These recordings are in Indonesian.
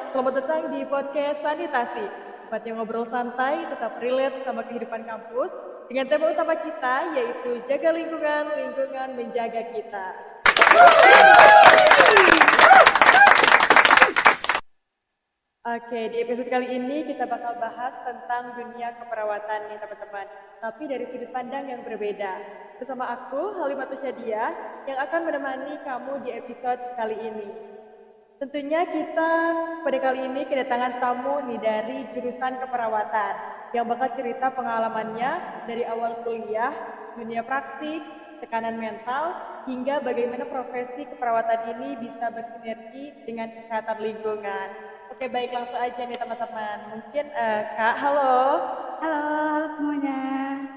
Selamat datang di podcast Sanitasi. Tempatnya ngobrol santai, tetap relate sama kehidupan kampus. Dengan tema utama kita yaitu jaga lingkungan, lingkungan menjaga kita. Oke, di episode kali ini kita bakal bahas tentang dunia keperawatan nih teman-teman. Tapi dari sudut pandang yang berbeda. Bersama aku, Halimatus Syadia, yang akan menemani kamu di episode kali ini. Tentunya kita pada kali ini kedatangan tamu nih dari jurusan keperawatan yang bakal cerita pengalamannya dari awal kuliah, dunia praktik, tekanan mental, hingga bagaimana profesi keperawatan ini bisa bersinergi dengan kesehatan lingkungan. Oke, baik langsung aja nih teman-teman. Mungkin Kak, halo. Halo, halo semuanya.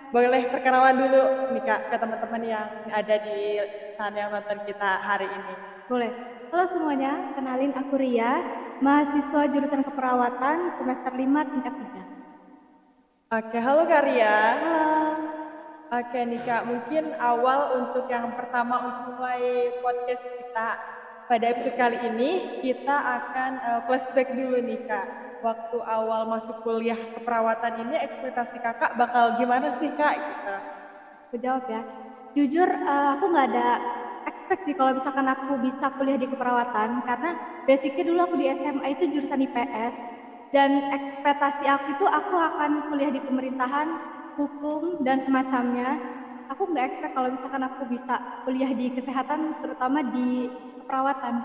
Boleh perkenalan dulu nih Kak ke teman-teman yang ada di sana yang nonton kita hari ini. Boleh. Halo semuanya, kenalin aku Ria, mahasiswa jurusan keperawatan semester 5 tingkat 3. Oke, halo Kak Ria. Halo. Oke nih Kak, mungkin awal untuk yang pertama untuk mulai podcast kita pada episode kali ini, kita akan flashback dulu nih Kak. Waktu awal masuk kuliah keperawatan ini, ekspektasi kakak bakal gimana sih Kak? Gitu. Aku jawab ya. Jujur, aku nggak ada expect sih kalau misalkan aku bisa kuliah di keperawatan, karena basicnya dulu aku di SMA itu jurusan IPS, dan ekspektasi aku itu aku akan kuliah di pemerintahan, hukum, dan semacamnya. Aku nggak expect kalau misalkan aku bisa kuliah di kesehatan, terutama di keperawatan.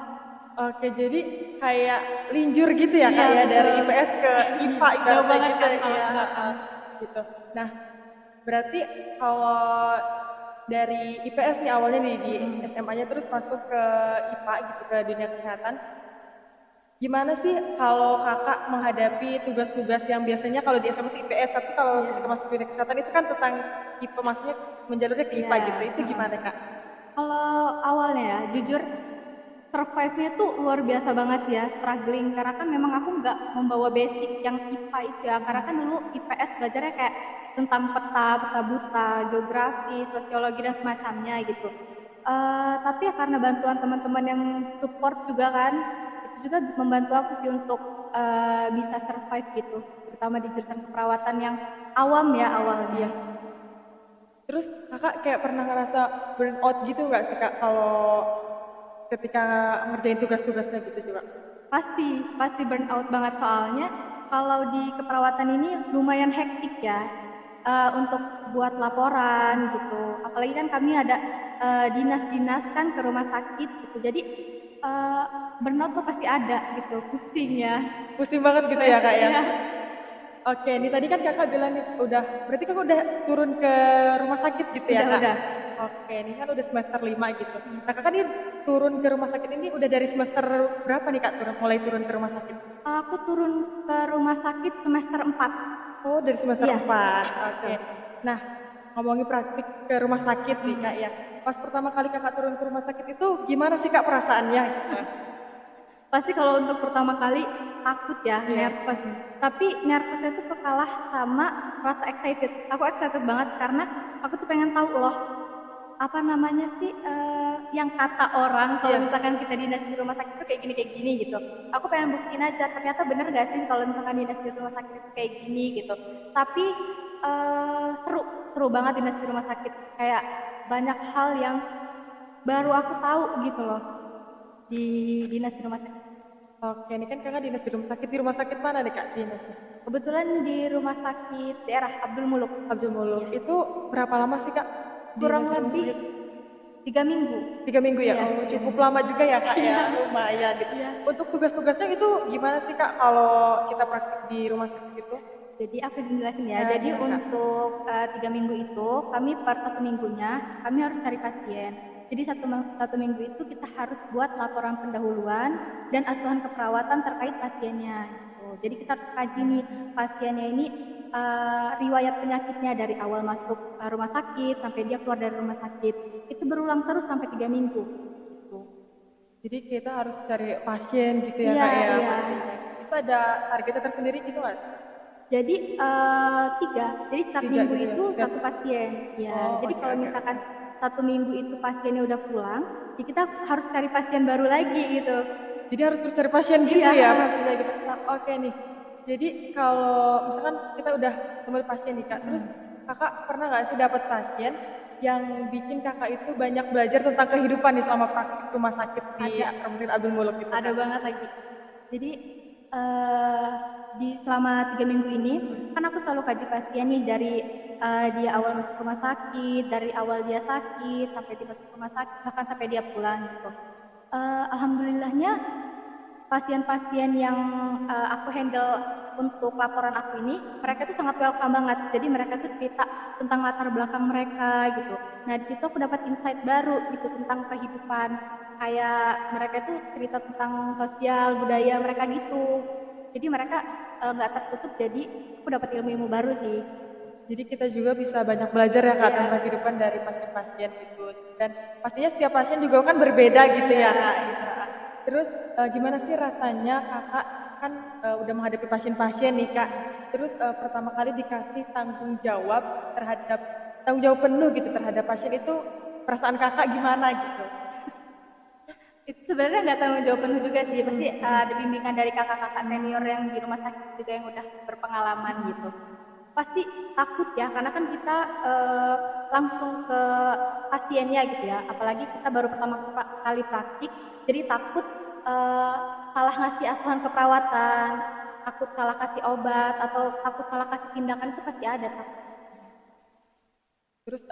Oke, jadi kayak linjur gitu ya Kak Iya, ya, dari betul. IPS ke IPA Jauh ibaratnya banget gitu kan ya. kalau Iya, belakang. gitu. Nah, berarti kalau dari IPS nih awalnya nih di SMA-nya terus masuk ke IPA gitu ke dunia kesehatan. Gimana sih kalau kakak menghadapi tugas-tugas yang biasanya kalau di SMA itu IPS, tapi kalau kita masuk dunia kesehatan itu kan tentang IPA, maksudnya menjalurnya ke IPA gitu. Itu gimana Kak? Kalau awalnya ya, jujur survive-nya tuh luar biasa banget ya, struggling. Karena kan memang aku nggak membawa basic yang IPA itu ya. Karena kan dulu IPS belajarnya kayak tentang peta, peta buta, geografi, sosiologi, dan semacamnya gitu. Tapi ya karena bantuan teman-teman yang support juga kan, itu juga membantu aku sih untuk bisa survive gitu. Terutama di jurusan keperawatan yang awam ya awalnya. Terus kakak kayak pernah ngerasa burn out gitu nggak sih Kak kalau ketika ngerjain tugas-tugasnya gitu juga? Pasti burn out banget, soalnya kalau di keperawatan ini lumayan hektik ya, untuk buat laporan gitu. Apalagi kan kami ada dinas-dinas kan ke rumah sakit gitu. Jadi burnout tuh pasti ada gitu, pusing ya. Pusing banget gitu ya Kak ya? Iya. Oke, ini tadi kan kakak bilang nih berarti kakak udah turun ke rumah sakit gitu ya Kak? Udah. Oke, ini kan udah semester 5 gitu. Nah kakak nih turun ke rumah sakit ini udah dari semester berapa nih Kak mulai turun ke rumah sakit? Aku turun ke rumah sakit semester 4. Oh, dari semester Iya. 4. Oke. Nah, ngomongin praktik ke rumah sakit nih Kak ya. Pas pertama kali kakak turun ke rumah sakit itu gimana sih Kak perasaannya gitu? Pasti kalau untuk pertama kali takut ya, nervous. Tapi nervousnya itu kalah sama rasa excited. Aku excited banget karena aku tuh pengen tahu loh, apa namanya sih, yang kata orang kalau misalkan kita dinas di rumah sakit itu kayak gini gitu. Aku pengen buktiin aja, ternyata bener gak sih kalau misalkan dinas di rumah sakit itu kayak gini gitu. Tapi seru banget dinas di rumah sakit. Kayak banyak hal yang baru aku tahu gitu loh di dinas di rumah sakit. Oke, ini kan kakak dinas di rumah sakit. Di rumah sakit mana nih Kak dinasnya? Kebetulan di rumah sakit daerah Abdul Muluk. Abdul Muluk. Itu berapa lama sih Kak? Kurang Dinas di rumah lebih sakit? 3 minggu. 3 minggu ya? Iya. Oh, cukup lama juga ya Kak ya? Lumayan gitu. Untuk tugas-tugasnya itu gimana sih Kak kalau kita praktik di rumah sakit itu? Jadi aku jelasin ya. Nah, Jadi gimana, Kak? untuk 3 minggu itu kami per 1 minggunya kami harus cari pasien. Jadi satu minggu itu kita harus buat laporan pendahuluan dan asuhan keperawatan terkait pasiennya. Gitu. Jadi kita harus kaji nih pasiennya ini riwayat penyakitnya dari awal masuk rumah sakit sampai dia keluar dari rumah sakit. Itu berulang terus sampai 3 minggu. Gitu. Jadi kita harus cari pasien gitu ya Iya, Kak ya? iya. Pastinya. Itu ada targetnya tersendiri gitu nggak? Jadi 3. Jadi setiap 3 minggu gitu ya? itu Setiap- satu pasien. Ya. Oh, Jadi oke, kalau oke. misalkan 1 minggu itu pasiennya udah pulang, ya kita harus cari pasien baru lagi gitu. Jadi harus terus cari pasien gitu Iya, ya pastinya gitu. Nah, oke nih. Jadi kalau misalkan kita udah ketemu pasien nih Kak, terus Kakak pernah nggak sih dapat pasien yang bikin Kakak itu banyak belajar tentang kehidupan nih selama praktik rumah sakit di ada Rumah Sakit Abdul Muluk itu ada Kak? banget lagi. Jadi eh di selama 3 minggu ini kan aku selalu kaji pasien nih dari dia awal masuk rumah sakit, dari awal dia sakit sampai dia masuk rumah sakit, bahkan sampai dia pulang gitu. Alhamdulillahnya pasien-pasien yang aku handle untuk laporan aku ini, mereka tuh sangat welcome banget. Jadi mereka tuh cerita tentang latar belakang mereka gitu. Nah di situ aku dapat insight baru gitu tentang kehidupan. Kayak mereka tuh cerita tentang sosial budaya mereka gitu. Jadi mereka nggak tertutup. Jadi aku dapat ilmu-ilmu baru sih. Jadi kita juga bisa banyak belajar ya Kak Iya. tentang kehidupan dari pasien-pasien gitu. Dan pastinya setiap pasien juga kan berbeda gitu ya Kak. Gitu. Terus gimana sih rasanya Kakak kan udah menghadapi pasien-pasien nih Kak. Terus pertama kali dikasih tanggung jawab penuh gitu terhadap pasien itu perasaan Kakak gimana gitu? Itu sebenarnya nggak tanggung jawab penuh juga sih, pasti ada bimbingan dari kakak-kakak senior yang di rumah sakit juga yang udah berpengalaman gitu. Pasti takut ya, karena kan kita langsung ke pasiennya gitu ya, apalagi kita baru pertama kali praktik, jadi takut salah ngasih asuhan keperawatan, takut salah kasih obat, atau takut salah kasih tindakan itu pasti ada takut. Terus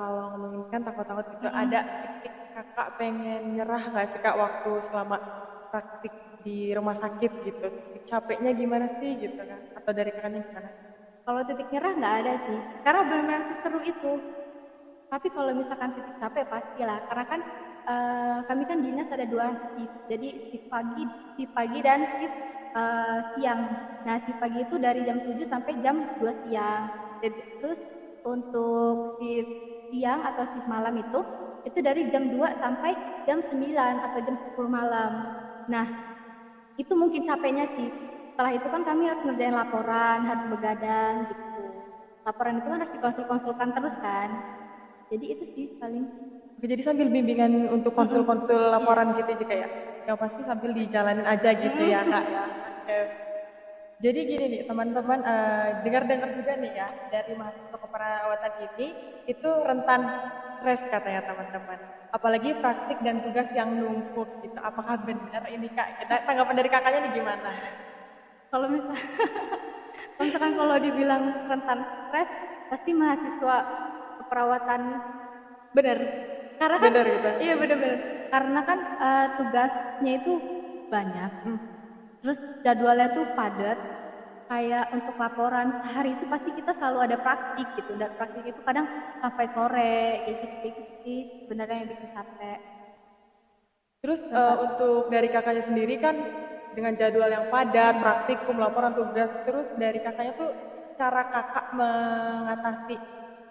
kalau ngomongin kan takut-takut gitu, ada titik Kakak pengen nyerah nggak sih Kak waktu selama praktik di rumah sakit gitu? Titik capeknya gimana sih gitu kan? Atau dari Kakaknya gimana? Kalau titik nyerah nggak ada sih, karena benar-benar seseru itu. Tapi kalau misalkan titik capek pastilah, karena kan kami kan dinas ada 2 shift, jadi shift pagi dan shift siang. Nah shift pagi itu dari jam 7 sampai jam 2 siang. Jadi, terus untuk shift siang atau shift malam itu dari jam 2 sampai jam 9 atau jam 10 malam. Nah itu mungkin capeknya sih. Setelah itu kan kami harus ngerjain laporan, harus begadang gitu. Laporan itu kan harus dikonsul-konsulkan terus kan. Jadi itu sih paling. Oke, jadi sambil bimbingan untuk konsul-konsul laporan gitu juga ya? Yang pasti sambil dijalanin aja gitu ya Kak ya? Oke. Jadi gini nih teman-teman, dengar-dengar juga nih ya dari mahasiswa keperawatan ini itu rentan stres katanya teman-teman. Apalagi praktik dan tugas yang numpuk gitu. Apakah benar ini Kak? Tanggapan dari kakaknya nih gimana? Kalau misalkan kalau dibilang rentan stres, pasti mahasiswa keperawatan benar. Karena kan, Benar gitu. iya benar-benar. Karena kan tugasnya itu banyak. Terus jadwalnya tuh padat. Kayak untuk laporan sehari itu pasti kita selalu ada praktik gitu. Dan praktik itu kadang sampai sore, kayak gitu sih sebenarnya yang bikin capek. Terus untuk dari kakaknya sendiri kan dengan jadwal yang padat, praktikum, laporan tugas, terus dari kakaknya tuh cara kakak mengatasi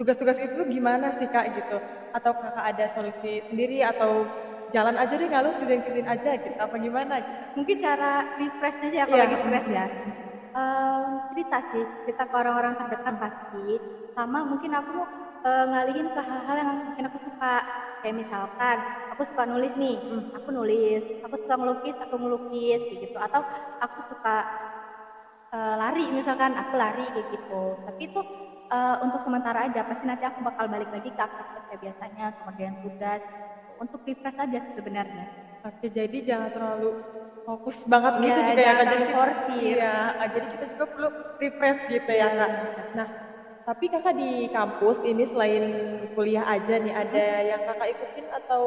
tugas-tugas itu gimana sih kak gitu? Atau kakak ada solusi sendiri atau jalan aja deh kalau kerjain aja gitu? Apa gimana? Gitu? Mungkin cara refresh aja kalau lagi stres ya. Cerita sih, cerita ke orang-orang terdekat pasti. Sama mungkin aku ngalihin ke hal-hal yang mungkin aku suka. Kayak misalkan aku suka nulis nih, aku nulis. Aku suka ngelukis, aku ngelukis kayak gitu. Atau aku suka lari misalkan, aku lari kayak gitu. Tapi itu untuk sementara aja, pasti nanti aku bakal balik lagi ke aktivitas kayak biasanya, kemudian tugas. Untuk refresh aja sebenarnya. Oke, jadi jangan terlalu fokus banget Ya, gitu juga ya kak. jangan Jadi forsir. Iya, jadi kita juga perlu refresh gitu ya kak. Nah, tapi kakak di kampus ini selain kuliah aja nih, ada yang kakak ikutin atau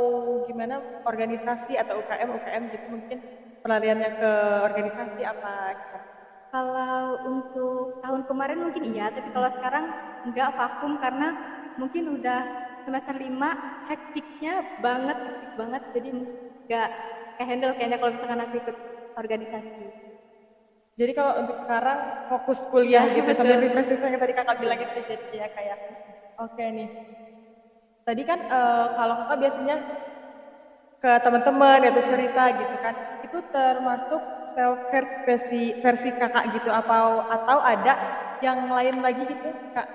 gimana organisasi atau UKM gitu mungkin pelariannya ke organisasi apa? Gitu? Kalau untuk tahun kemarin mungkin iya, tapi kalau sekarang enggak, vakum karena mungkin udah semester 5 hektik banget, jadi enggak handle kayaknya kalau misalkan aku ikut organisasi. Jadi kalau untuk sekarang fokus kuliah Ya, gitu betul. sambil refresh yang tadi kakak bilang gitu jadi ya kayak oke nih. Tadi kan kalau kakak biasanya ke teman-teman atau cerita gitu kan, itu termasuk self care versi kakak gitu atau ada yang lain lagi gitu kak?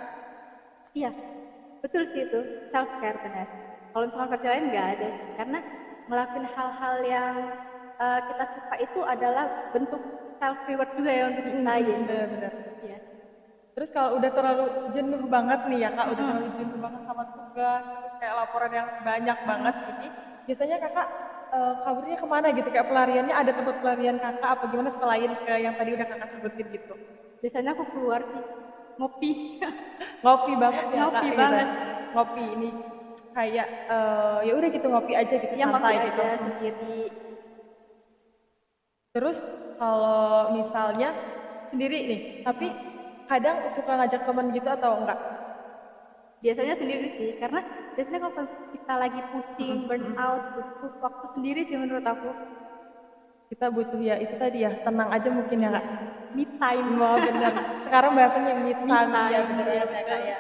Iya, betul sih itu, self care benar. Kalau misalkan versi lain nggak ada sih, karena ngelakuin hal-hal yang kita suka itu adalah bentuk self reward juga ya untuk kita gitu. Bener-bener. Iya. Terus kalau udah terlalu jenuh banget nih ya kak, udah terlalu jenuh banget sama tugas, terus kayak laporan yang banyak banget gini, biasanya kakak kaburnya kemana gitu, kayak pelariannya ada tempat pelarian kakak apa gimana selain ke yang tadi udah kakak sebutin gitu? Biasanya aku keluar sih ngopi. Ngopi banget ya kak, Ngopi gitu. banget. Ngopi ini kayak ya udah gitu ngopi aja gitu Ya ngopi santai gitu. aja sendiri. Terus kalau misalnya sendiri nih, tapi kadang suka ngajak teman gitu atau enggak? Biasanya sendiri sih, karena biasanya kalau kita lagi pusing, burn out, butuh waktu sendiri sih menurut aku. Kita butuh ya itu tadi ya, tenang aja mungkin ya kak. Me time. Wah bener. Sekarang bahasanya me time, time, ya bener ya, banget ya kak ya.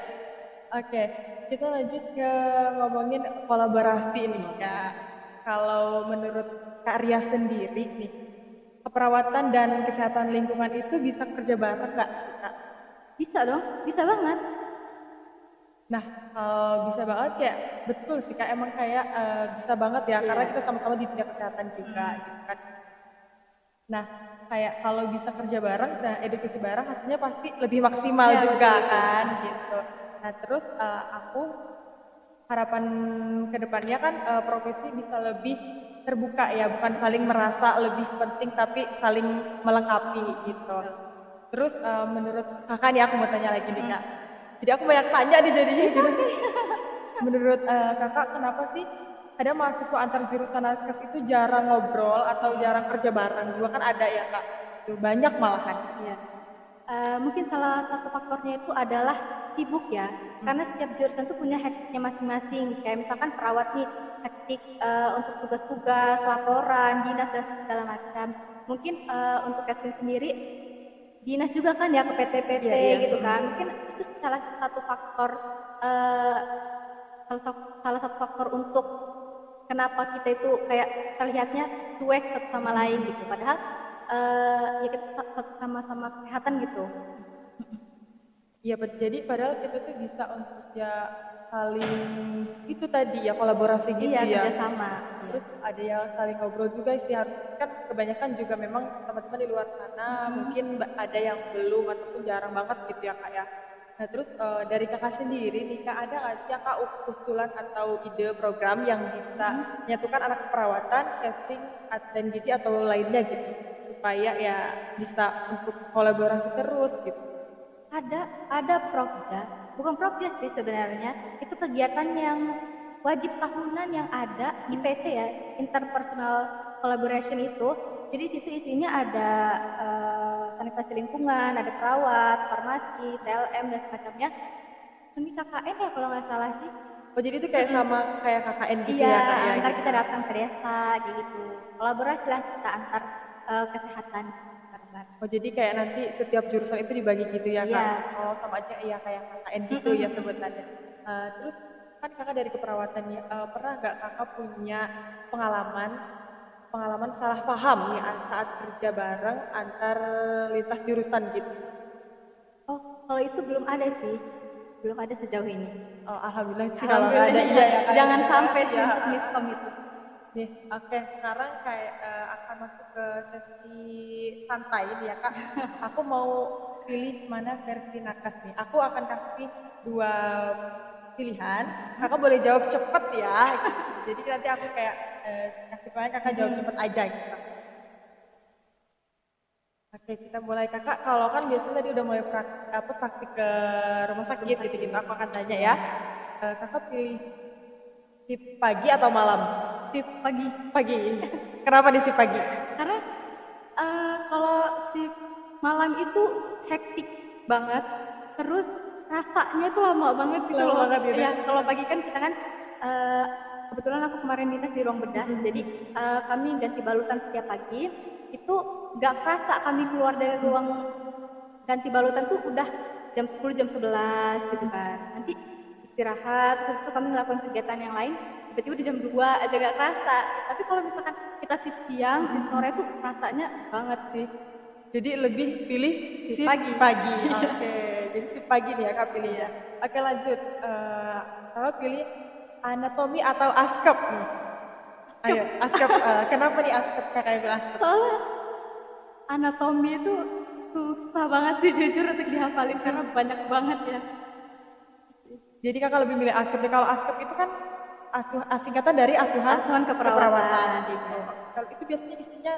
Oke, kita lanjut ke ngomongin kolaborasi nih kak. Kalau menurut Kak Ria sendiri nih, keperawatan dan kesehatan lingkungan itu bisa kerja bareng nggak sih kak? Bisa dong, bisa banget. Nah, kalau bisa banget kayak betul sih kak, emang kayak bisa banget ya, karena Iya. kita sama-sama di dunia kesehatan juga gitu kan. Nah, kayak kalau bisa kerja bareng, nah edukasi bareng hasilnya pasti lebih maksimal Iya, juga betul. kan gitu. Nah, terus aku harapan kedepannya kan profesi bisa lebih terbuka ya, bukan saling merasa lebih penting tapi saling melengkapi gitu. Terus menurut kakak nih aku mau tanya lagi nih kak. Jadi aku banyak tanya nih jadinya gitu. Menurut kakak kenapa sih ada mahasiswa antar jurusan Naskes itu jarang ngobrol atau jarang kerja bareng? Juga kan ada ya kak. Tuh, banyak malahan. Iya. Mungkin salah satu faktornya itu adalah sibuk ya, karena setiap jurusan tuh punya hektiknya masing-masing. Kayak misalkan perawat nih hektik untuk tugas-tugas, laporan, dinas dan segala macam. Mungkin untuk Catherine sendiri dinas juga kan ya ke PT-PT Iya, iya. gitu kan. Mungkin itu salah satu faktor eh, salah satu faktor untuk kenapa kita itu kayak terlihatnya cuek satu sama lain gitu. Padahal ya kita sama-sama kesehatan gitu. Iya, jadi padahal kita tuh bisa untuk ya saling itu tadi ya kolaborasi gitu Iya, ya. kerjasama. Terus ada yang saling ngobrol juga sih harus kan kebanyakan juga memang teman-teman di luar sana mungkin ada yang belum ataupun jarang banget gitu ya kak ya. Nah terus dari kakak sendiri nih kak ada nggak sih kak usulan atau ide program yang bisa menyatukan anak keperawatan, casting, dan gizi atau lainnya gitu supaya ya bisa untuk kolaborasi terus gitu. Ada prokja, bukan prokja sih sebenarnya. Itu kegiatan yang wajib tahunan yang ada di PT ya, interpersonal collaboration itu. Jadi situ isinya ada sanitasi lingkungan, ada perawat, farmasi, TLM dan semacamnya. Semi KKN ya kalau nggak salah sih. Oh jadi itu kayak sama kayak KKN gitu Iya, ya kak ya? ntar Gitu. kita datang ke desa gitu. Kolaborasi lah kita antar kesehatan. Oh jadi kayak nanti setiap jurusan itu dibagi gitu ya kak? Iya. Oh sama aja iya kayak KKN gitu ya sebutannya. Terus kan kakak dari keperawatan ya, pernah nggak kakak punya pengalaman pengalaman salah paham nih saat kerja bareng antar lintas jurusan gitu? Oh, kalau itu belum ada sih. Belum ada sejauh ini. Oh, alhamdulillah sih kalau nggak ada iya ya kak. Jangan Ya. sampai sih Ya. untuk miskom itu. Nih, oke. Sekarang kayak akan masuk ke sesi santai nih ya kak. Aku mau pilih mana versi nakas nih. Aku akan kasih dua pilihan. Kakak boleh jawab cepet ya. Gitu. Jadi nanti aku kayak kasih pilihan kakak jawab cepet aja gitu. Oke, kita mulai kakak. Kalau kan biasanya tadi udah mulai praktik ke rumah sakit gitu-gitu. Aku akan tanya ya. Kakak pilih shift pagi atau malam? Shift pagi. Pagi. Kenapa di shift pagi? Karena kalau shift malam itu hektik banget. Terus rasanya tuh lama banget gitu Lama loh. banget gitu. Ya, kalau pagi kan kita kan kebetulan aku kemarin dinas di ruang bedah. Jadi kami ganti balutan setiap pagi. Itu gak kerasa kami keluar dari ruang ganti balutan tuh udah jam 10, jam 11 gitu kan. Nanti istirahat, terus itu kami melakukan kegiatan yang lain, tiba-tiba di jam 2 aja gak kerasa. Tapi kalau misalkan kita shift siang, shift sore tuh rasanya banget sih. Jadi lebih pilih shift Pagi. pagi. Oke, jadi shift pagi nih ya kak pilihnya. Oke lanjut. Kakak pilih anatomi atau askep nih? Ayo, Askep, kenapa nih Askep kakak yang bilang Askep? Soalnya anatomi itu susah banget sih jujur untuk dihafalin karena banyak banget ya. Jadi kakak lebih milih Askep nih. Kalau Askep itu kan singkatan dari asuhan Asuhan keperawatan keperawatan. gitu. Kalau itu biasanya isinya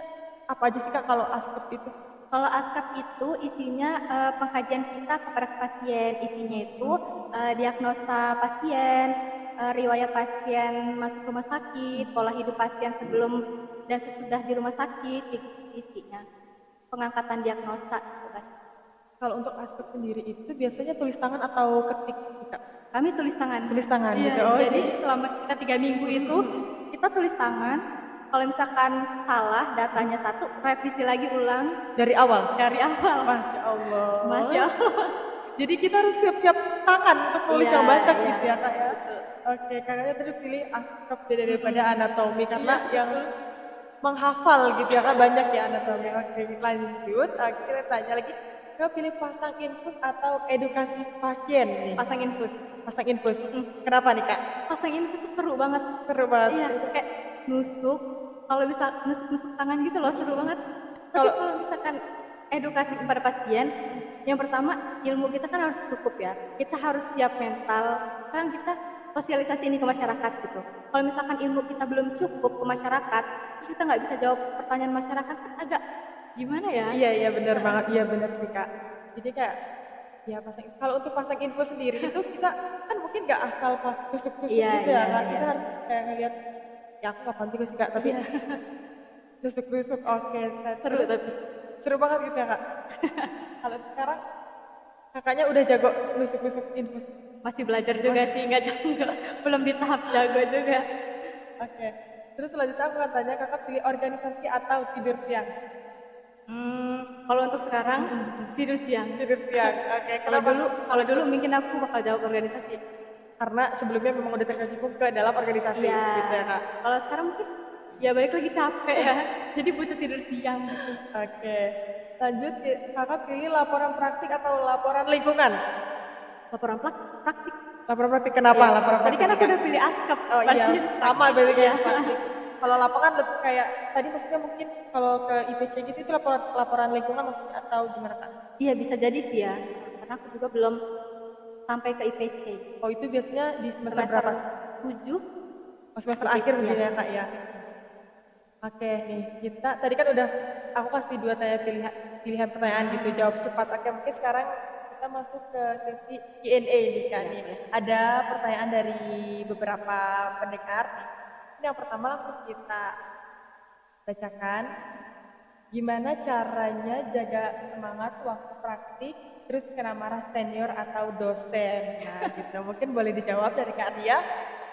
apa aja sih kak kalau Askep itu? Kalau ASKAP itu isinya pengkajian kita kepada pasien. Isinya itu diagnosa pasien, riwayat pasien masuk rumah sakit, pola hidup pasien sebelum dan sesudah di rumah sakit, gitu isinya. Pengangkatan diagnosa gitu kan. Kalau untuk Askep sendiri itu biasanya tulis tangan atau ketik sih, kak? Kami tulis tangan. Tulis tangan Iya, gitu. Oh, jadi selama kita 3 minggu itu kita tulis tangan. Kalau misalkan salah datanya satu, revisi lagi ulang dari awal. dari awal. Masya Allah. Masya Allah. Jadi kita harus siap-siap tangan untuk tulis Iya, yang banyak iya. gitu ya kak ya. Oke, kakaknya tadi pilih Askep daripada anatomi karena yang menghafal gitu ya kak, banyak ya anatomi. Oke, lanjut. Kita tanya lagi, kakak pilih pasang infus atau edukasi pasien nih? Pasang infus. Pasang infus. Kenapa nih kak? Pasang infus itu seru banget. Seru banget. Iya, kayak nusuk. Kalau bisa nusuk-nusuk tangan gitu loh, seru banget. Tapi kalau misalkan edukasi kepada pasien, yang pertama ilmu kita kan harus cukup ya. Kita harus siap mental. Kan kita sosialisasi ini ke masyarakat gitu. Kalau misalkan ilmu kita belum cukup ke masyarakat, terus kita nggak bisa jawab pertanyaan masyarakat, kan agak gimana ya? Iya benar banget, iya benar sih kak. Jadi kayak ya kalau untuk pasang info sendiri itu kita kan mungkin nggak asal pas tusuk-tusuk Iya, gitu ya iya, kak. iya. Kita harus kayak ngeliat ya aku kapan juga sih kak, tapi tusuk-tusuk oke. Seru tapi. Seru banget gitu ya kak. Kalau sekarang kakaknya udah jago nusuk-nusuk infus. Masih belajar juga sih, nggak jago, belum di tahap jago juga. Oke. Terus selanjutnya aku akan tanya kakak pilih organisasi atau tidur siang? Kalau untuk sekarang tidur siang. Tidur siang. Oke. Kenapa? Kalau dulu mungkin aku bakal jawab organisasi. Karena sebelumnya memang udah terkecimpung ke dalam organisasi Iya. gitu ya kak. Kalau sekarang mungkin ya balik lagi capek ya. Jadi butuh tidur siang. Oke. Lanjut, kakak pilih laporan praktik atau laporan lingkungan? Laporan praktik. Laporan praktik kenapa? Iya. Laporan Tadi praktik kan aku Kak? udah pilih ASKAP. Oh iya, Pasti sama berarti Iya. kayak praktik. Kalau lapangan lebih kayak tadi maksudnya mungkin kalau ke IPC gitu itu laporan lingkungan maksudnya atau gimana kak? Iya bisa jadi sih ya. Karena aku juga belum sampai ke IPC. Oh itu biasanya di semester berapa? 7. Oh, semester akhir Iya. gitu ya kak ya. Oke nih kita tadi kan udah aku kasih 2 pilihan pertanyaan gitu jawab cepat. Oke mungkin sekarang kita masuk ke sesi Q&A nih kak nih. Ada pertanyaan dari beberapa pendengar nih. Ini yang pertama langsung kita bacakan. Gimana caranya jaga semangat waktu praktik terus kena marah senior atau dosen? Nah gitu mungkin boleh dijawab dari Kak Ria.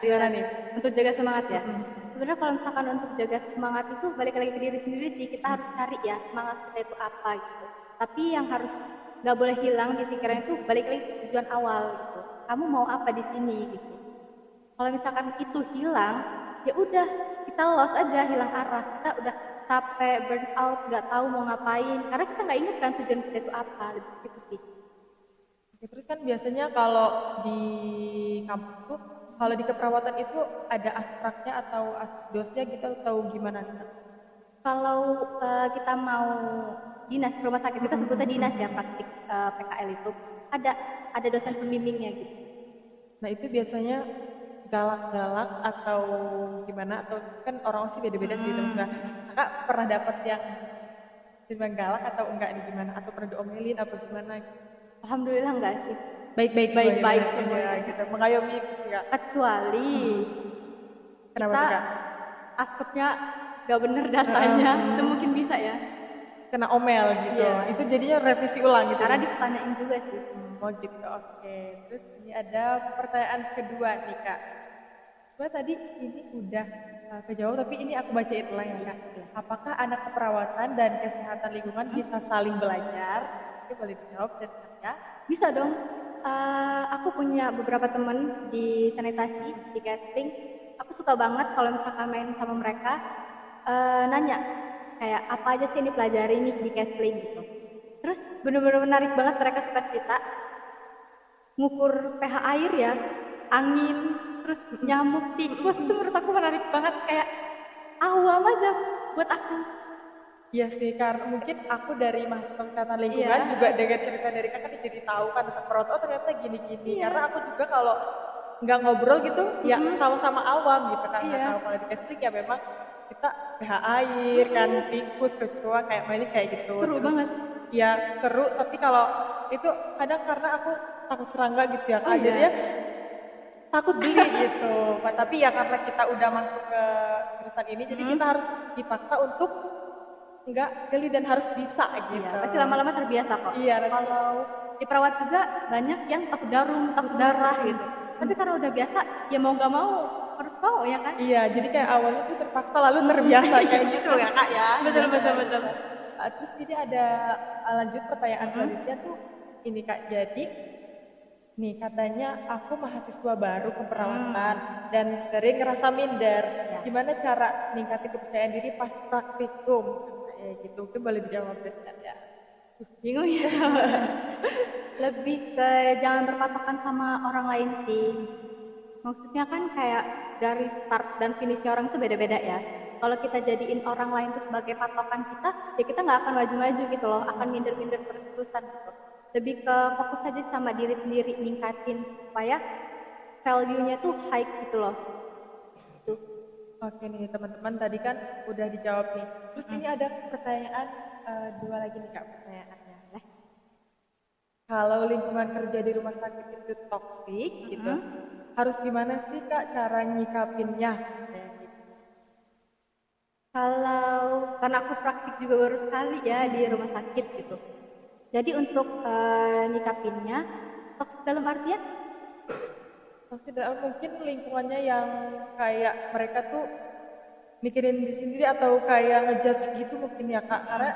Gimana nih? Untuk jaga semangat ya. Sebenarnya kalau misalkan untuk jaga semangat itu balik lagi ke diri sendiri sih. Kita harus cari ya semangat kita itu apa gitu. Tapi yang harus nggak boleh hilang di pikiran itu balik lagi ke tujuan awal gitu. Kamu mau apa di sini gitu. Kalau misalkan itu hilang, ya udah kita lost aja, hilang arah. Kita udah capek, burn out, nggak tahu mau ngapain. Karena kita nggak ingat kan tujuan kita itu apa, gitu sih. Oke, terus kan biasanya kalau di kampus tuh, kalau di keperawatan itu ada aspraknya atau asdosnya gitu atau gimana? Kalau kita mau dinas rumah sakit, kita sebutnya dinas ya praktik PKL itu ada dosen pembimbingnya gitu. Nah itu biasanya galak-galak atau gimana atau kan orang sih beda-beda sih maksudnya. Kakak pernah dapat yang timbang galak atau enggak nih gimana atau pernah diomelin apa gimana? Alhamdulillah enggak sih. Baik-baik Baik-baik semuanya gitu. Mengayomi gitu ya. Kecuali Kenapa kita tuh, Kak? askepnya nggak bener datanya, itu mungkin bisa ya. Kena omel gitu. Iya. Itu jadinya revisi ulang gitu. Karena ditanyain juga sih. Oh gitu, oke. Terus ini ada pertanyaan kedua nih Kak. Coba tadi ini udah kejawab, tapi ini aku bacain ulang ya Kak. Apakah anak keperawatan dan kesehatan lingkungan bisa saling belajar? Itu boleh dijawab dan saya. Bisa dong. Aku punya beberapa temen di sanitasi, di casting. Aku suka banget kalau misalkan main sama mereka, nanya kayak apa aja sih ini pelajari nih di casting gitu. Terus bener-bener menarik banget mereka suka cerita. Ngukur pH air ya, angin, terus nyamuk, tikus itu menurut aku menarik banget kayak malam aja buat aku. Iya sih, karena mungkin aku dari mahasiswa kesehatan lingkungan Iya. juga dengar cerita dari kakak jadi tahu kan tentang perawat, oh ternyata gini-gini. Iya. Karena aku juga kalau nggak ngobrol gitu, ya sama-sama awam gitu kan, nggak Iya. tahu kalau di casting ya memang kita pH air kan, tikus, kecoa kayak mainnya kayak gitu. Seru banget. Ya seru, tapi kalau itu kadang karena aku takut serangga gitu ya kak, Oh, iya. jadi ya takut beli gitu. Tapi ya karena kita udah masuk ke jurusan ini, jadi kita harus dipaksa untuk nggak geli dan harus bisa gitu. Iya, pasti lama-lama terbiasa kok. Iya, Kalau di perawat juga banyak yang takut jarum, takut darah gitu. Tapi karena udah biasa, ya mau nggak mau harus mau ya kan? Iya, jadi kayak awalnya tuh terpaksa lalu terbiasa kayak gitu ya kak ya. Betul, betul, betul. Terus jadi ada lanjut pertanyaan selanjutnya tuh ini kak, jadi nih katanya aku mahasiswa baru keperawatan dan sering ngerasa minder. Gimana cara ningkatin kepercayaan diri pas praktikum? Kayak gitu, mungkin boleh dijawab ya. Bingung ya coba. Lebih ke jangan berpatokan sama orang lain sih. Maksudnya kan kayak dari start dan finishnya orang itu beda-beda ya. Kalau kita jadiin orang lain itu sebagai patokan kita, ya kita nggak akan maju-maju gitu loh, akan minder-minder terus-terusan gitu. Lebih ke fokus aja sama diri sendiri, ningkatin supaya value-nya tuh high gitu loh. Gitu. Oke nih teman-teman, tadi kan udah dijawab nih. Terus ini ada pertanyaan dua lagi nih kak pertanyaannya. Kalau lingkungan kerja di rumah sakit itu toksik gitu, harus gimana sih kak cara nyikapinnya? Kayak gitu. Kalau karena aku praktik juga baru sekali ya di rumah sakit gitu. Jadi untuk nyikapinnya, toksik dalam artian Mungkin lingkungannya yang kayak mereka tuh mikirin diri sendiri atau kayak ngejudge gitu mungkin ya kak. Karena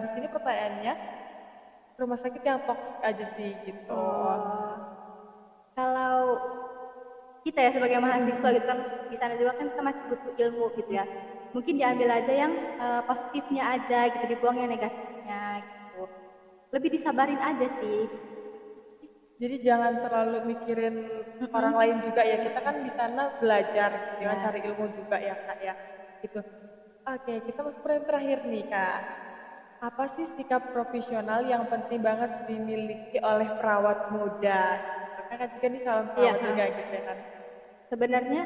di sini pertanyaannya rumah sakit yang toksik aja sih gitu. kalau kita ya sebagai mahasiswa gitu kan di sana juga kan kita masih butuh ilmu gitu ya. Mungkin diambil aja yang positifnya aja gitu, dibuang yang negatifnya gitu. Lebih disabarin aja sih. Jadi jangan terlalu mikirin orang lain juga ya. Kita kan di sana belajar, jangan cari ilmu juga ya kak ya. Gitu. Oke, kita masuk ke yang terakhir nih kak. Apa sih sikap profesional yang penting banget dimiliki oleh perawat muda? Kakak juga nih calon perawat juga gitu ya kan. Sebenarnya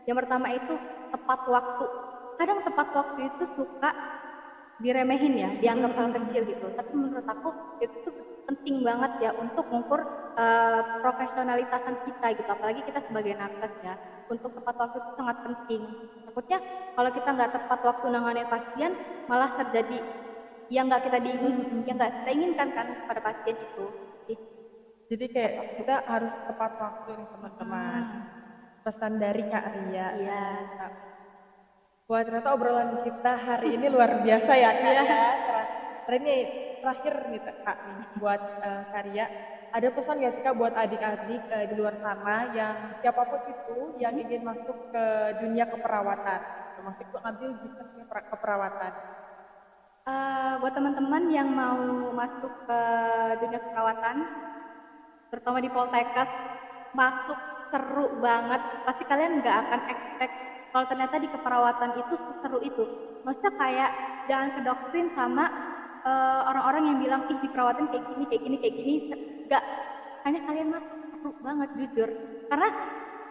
yang pertama itu tepat waktu. Kadang tepat waktu itu suka diremehin ya, dianggap hal kecil gitu. Tapi menurut aku itu tuh penting banget ya untuk mengukur profesionalitasan kita gitu. Apalagi kita sebagai nakes ya, untuk tepat waktu itu sangat penting. Takutnya kalau kita nggak tepat waktu nangani pasien, malah terjadi yang nggak kita inginkan kan pada pasien itu. Jadi kayak kita harus tepat waktu nih teman-teman. Pesan dari Kak Ria. Iya. Wah ternyata obrolan kita hari ini luar biasa ya Kak ya. Terakhir nih Kak nih buat Kak Ria. Ada pesan nggak sih Kak buat adik-adik di luar sana yang siapapun itu yang ingin masuk ke dunia keperawatan, termasuk ngambil bisnisnya keperawatan? Buat teman-teman yang mau masuk ke dunia keperawatan, terutama di Poltekkes, masuk seru banget. Pasti kalian nggak akan expect kalau ternyata di keperawatan itu seru itu. Maksudnya kayak jangan kedoktrin sama orang-orang yang bilang ih di perawatan kayak gini. Nggak, hanya kalian masuk seru banget jujur. Karena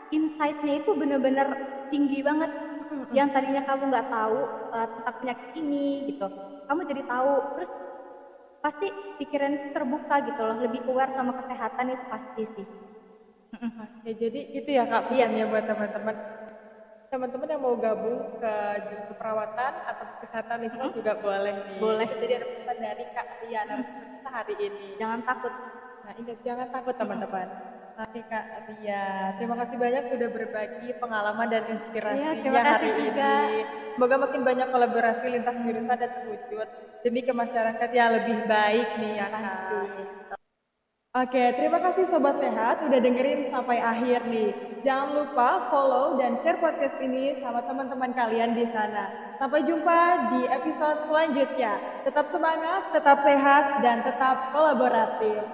insight-nya itu bener-bener tinggi banget. Yang tadinya kamu nggak tahu tentang penyakit ini gitu, kamu jadi tahu. Terus pasti pikiran itu terbuka gitu loh, lebih aware sama kesehatan itu pasti sih. Ya jadi itu ya Kak pesannya buat teman-teman. Teman-teman yang mau gabung ke jurusan keperawatan atau kesehatan itu juga boleh nih. Boleh. Jadi ada pesan dari Kak Ria kita hari ini. Jangan takut. Nah ingat jangan takut teman-teman. Oke Kak Ria, terima kasih banyak sudah berbagi pengalaman dan inspirasinya hari juga. ini. Semoga makin banyak kolaborasi lintas jurusan dan terwujud demi ke masyarakat yang lebih baik nih ya Kak. Oke, terima kasih Sobat Sehat udah dengerin sampai akhir nih. Jangan lupa follow dan share podcast ini sama teman-teman kalian di sana. Sampai jumpa di episode selanjutnya. Tetap semangat, tetap sehat, dan tetap kolaboratif.